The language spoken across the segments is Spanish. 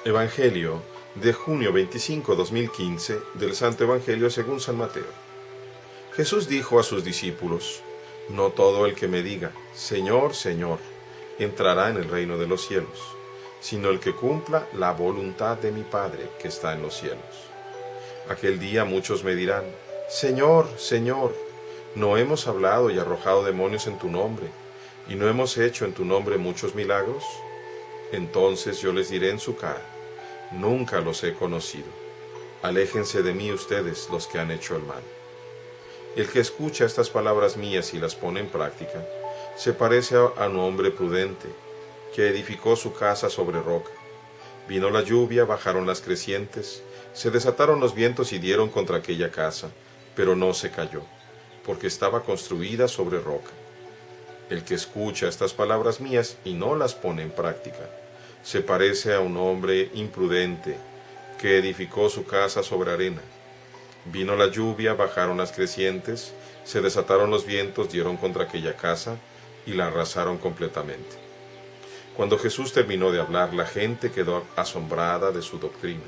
Evangelio de junio 25, 2015 del Santo Evangelio según San Mateo. Jesús dijo a sus discípulos: No todo el que me diga, Señor, Señor, entrará en el reino de los cielos, sino el que cumpla la voluntad de mi Padre que está en los cielos. Aquel día muchos me dirán: Señor, Señor, ¿no hemos hablado y arrojado demonios en tu nombre, y no hemos hecho en tu nombre muchos milagros? Entonces yo les diré en su cara: Nunca los he conocido. Aléjense de mí ustedes los que han hecho el mal. El que escucha estas palabras mías y las pone en práctica, se parece a un hombre prudente, que edificó su casa sobre roca. Vino la lluvia, bajaron las crecientes, se desataron los vientos y dieron contra aquella casa, pero no se cayó, porque estaba construida sobre roca. El que escucha estas palabras mías y no las pone en práctica, se parece a un hombre imprudente, que edificó su casa sobre arena. Vino la lluvia, bajaron las crecientes, se desataron los vientos, dieron contra aquella casa y la arrasaron completamente. Cuando Jesús terminó de hablar, la gente quedó asombrada de su doctrina,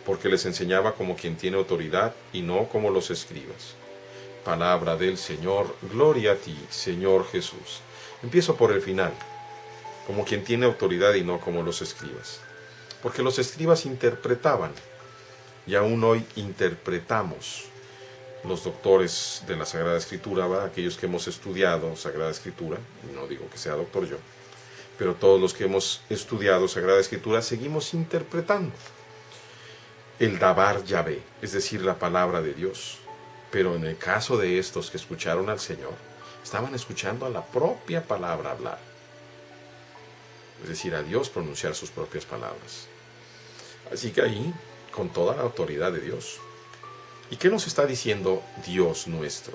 porque les enseñaba como quien tiene autoridad y no como los escribas. Palabra del Señor, gloria a ti, Señor Jesús. Empiezo por el final, como quien tiene autoridad y no como los escribas. Porque los escribas interpretaban, y aún hoy interpretamos. Los doctores de la Sagrada Escritura, ¿va? Aquellos que hemos estudiado Sagrada Escritura, no digo que sea doctor yo, pero todos los que hemos estudiado Sagrada Escritura seguimos interpretando el Dabar Yahvé, es decir, la palabra de Dios. Pero en el caso de estos que escucharon al Señor, estaban escuchando a la propia palabra hablar, es decir, a Dios pronunciar sus propias palabras. Así que ahí, con toda la autoridad de Dios. ¿Y qué nos está diciendo Dios nuestro?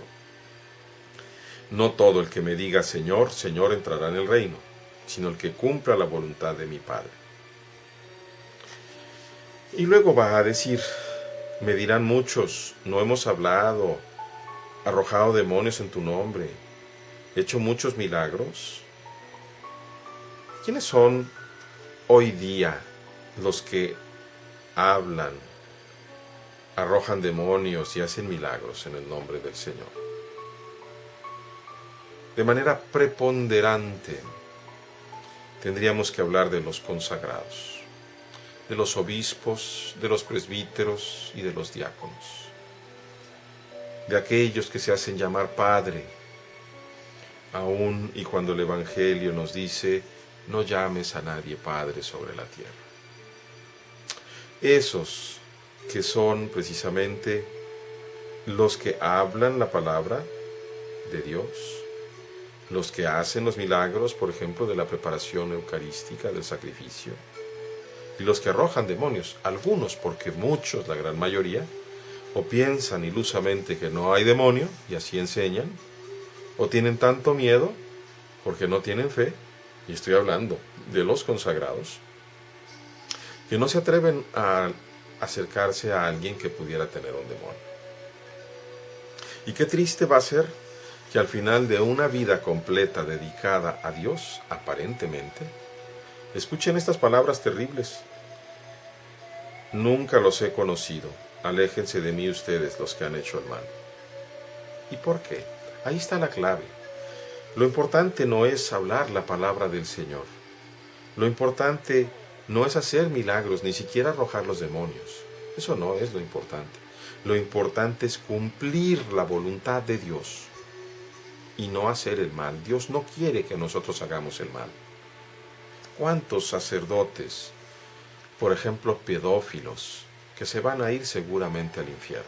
No todo el que me diga Señor, Señor entrará en el reino, sino el que cumpla la voluntad de mi Padre. Y luego va a decir: me dirán muchos, no hemos hablado, arrojado demonios en tu nombre, hecho muchos milagros. ¿Quiénes son hoy día los que hablan, arrojan demonios y hacen milagros en el nombre del Señor? De manera preponderante tendríamos que hablar de los consagrados, de los obispos, de los presbíteros y de los diáconos, de aquellos que se hacen llamar Padre, aun y cuando el Evangelio nos dice: no llames a nadie Padre sobre la tierra. Esos que son precisamente los que hablan la palabra de Dios, los que hacen los milagros, por ejemplo, de la preparación eucarística, del sacrificio, y los que arrojan demonios, algunos, porque muchos, la gran mayoría, o piensan ilusamente que no hay demonio, y así enseñan, o tienen tanto miedo, porque no tienen fe, y estoy hablando de los consagrados, que no se atreven a acercarse a alguien que pudiera tener un demonio. Y qué triste va a ser que al final de una vida completa dedicada a Dios, aparentemente, escuchen estas palabras terribles: nunca los he conocido, aléjense de mí ustedes los que han hecho el mal. ¿Y por qué? Ahí está la clave. Lo importante no es hablar la palabra del Señor. Lo importante no es hacer milagros, ni siquiera arrojar los demonios. Eso no es lo importante. Lo importante es cumplir la voluntad de Dios y no hacer el mal. Dios no quiere que nosotros hagamos el mal. ¿Cuántos sacerdotes, por ejemplo pedófilos, que se van a ir seguramente al infierno?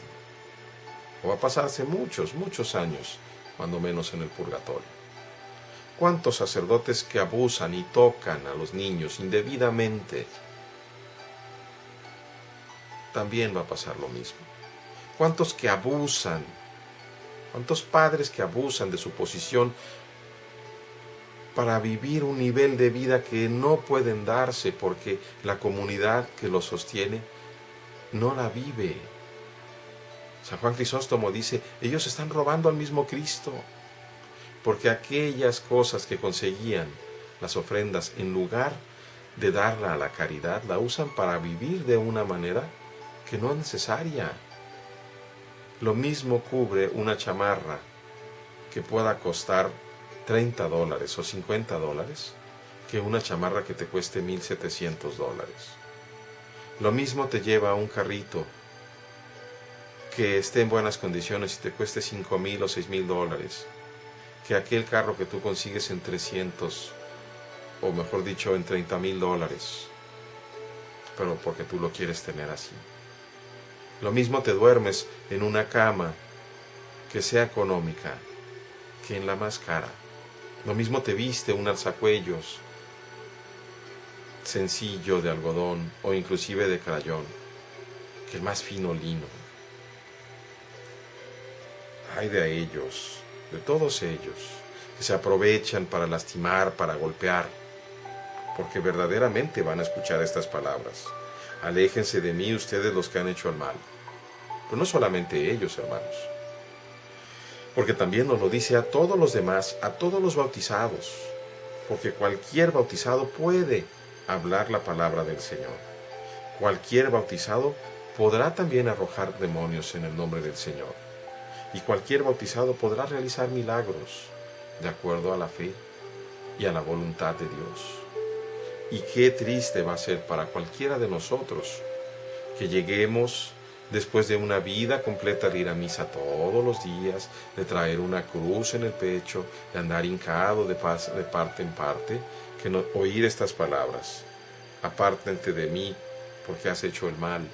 O va a pasarse muchos, muchos años, cuando menos en el purgatorio. ¿Cuántos sacerdotes que abusan y tocan a los niños indebidamente? También va a pasar lo mismo. ¿Cuántos que abusan? ¿Cuántos padres que abusan de su posición para vivir un nivel de vida que no pueden darse porque la comunidad que los sostiene no la vive? San Juan Crisóstomo dice: ellos están robando al mismo Cristo, porque aquellas cosas que conseguían las ofrendas, en lugar de darla a la caridad, la usan para vivir de una manera que no es necesaria. Lo mismo cubre una chamarra que pueda costar $30 o $50 que una chamarra que te cueste $1,700. Lo mismo te lleva a un carrito que esté en buenas condiciones y te cueste $5,000 o $6,000 que aquel carro que tú consigues en 300, o mejor dicho en $30,000, pero porque tú lo quieres tener así. Lo mismo te duermes en una cama que sea económica que en la más cara. Lo mismo te viste un alzacuellos sencillo de algodón o inclusive de crayón que el más fino lino. Ay de ellos, de todos ellos, que se aprovechan para lastimar, para golpear, porque verdaderamente van a escuchar estas palabras. Aléjense de mí ustedes los que han hecho el mal. Pero no solamente ellos, hermanos, porque también nos lo dice a todos los demás, a todos los bautizados, porque cualquier bautizado puede hablar la palabra del Señor. Cualquier bautizado podrá también arrojar demonios en el nombre del Señor. Y cualquier bautizado podrá realizar milagros de acuerdo a la fe y a la voluntad de Dios. Y qué triste va a ser para cualquiera de nosotros que lleguemos después de una vida completa de ir a misa todos los días, de traer una cruz en el pecho, de andar hincado de parte en parte, que no, oír estas palabras: apártate de mí porque has hecho el mal.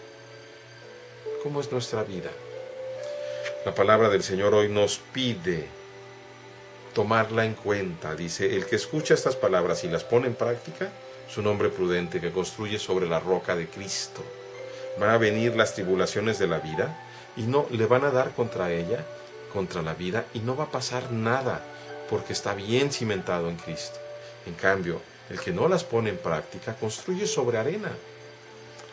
¿Cómo es nuestra vida? La palabra del Señor hoy nos pide tomarla en cuenta. Dice: el que escucha estas palabras y las pone en práctica es un hombre prudente que construye sobre la roca de Cristo. Van a venir las tribulaciones de la vida y no le van a dar contra ella, contra la vida, y no va a pasar nada porque está bien cimentado en Cristo. En cambio, el que no las pone en práctica construye sobre arena.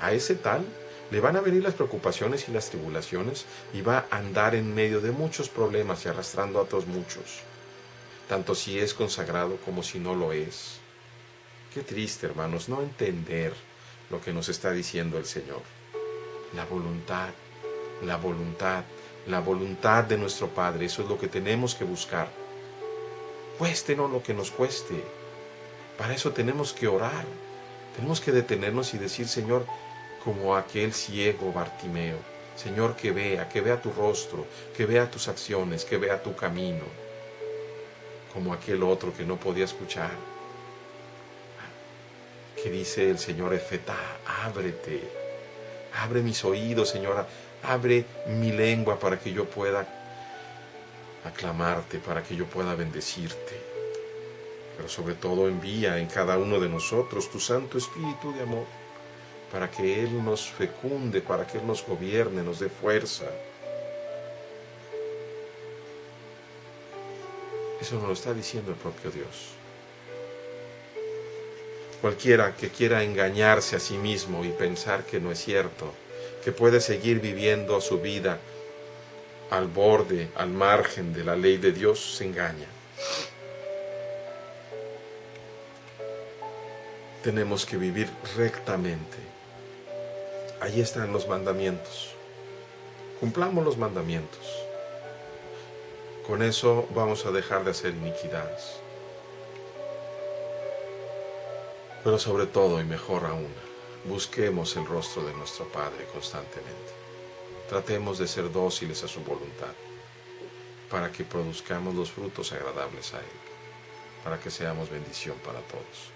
A ese tal le van a venir las preocupaciones y las tribulaciones y va a andar en medio de muchos problemas y arrastrando a otros muchos, tanto si es consagrado como si no lo es. Qué triste, hermanos, no entender lo que nos está diciendo el Señor. La voluntad, la voluntad, la voluntad de nuestro Padre, eso es lo que tenemos que buscar. Cuéstenos lo que nos cueste. Para eso tenemos que orar, tenemos que detenernos y decir: Señor, como aquel ciego Bartimeo, Señor, que vea tu rostro, que vea tus acciones, que vea tu camino. Como aquel otro que no podía escuchar, que dice el Señor: Efetá, ábrete. Abre mis oídos, Señora, abre mi lengua para que yo pueda aclamarte, para que yo pueda bendecirte. Pero sobre todo envía en cada uno de nosotros tu Santo Espíritu de amor, para que Él nos fecunde, para que Él nos gobierne, nos dé fuerza. Eso nos lo está diciendo el propio Dios. Cualquiera que quiera engañarse a sí mismo y pensar que no es cierto, que puede seguir viviendo su vida al borde, al margen de la ley de Dios, se engaña. Tenemos que vivir rectamente. Ahí están los mandamientos. Cumplamos los mandamientos. Con eso vamos a dejar de hacer iniquidades. Pero sobre todo, y mejor aún, busquemos el rostro de nuestro Padre constantemente. Tratemos de ser dóciles a su voluntad, para que produzcamos los frutos agradables a Él, para que seamos bendición para todos,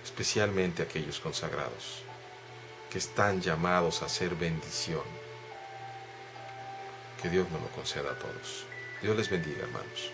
especialmente aquellos consagrados, que están llamados a ser bendición. Que Dios nos lo conceda a todos. Dios les bendiga, hermanos.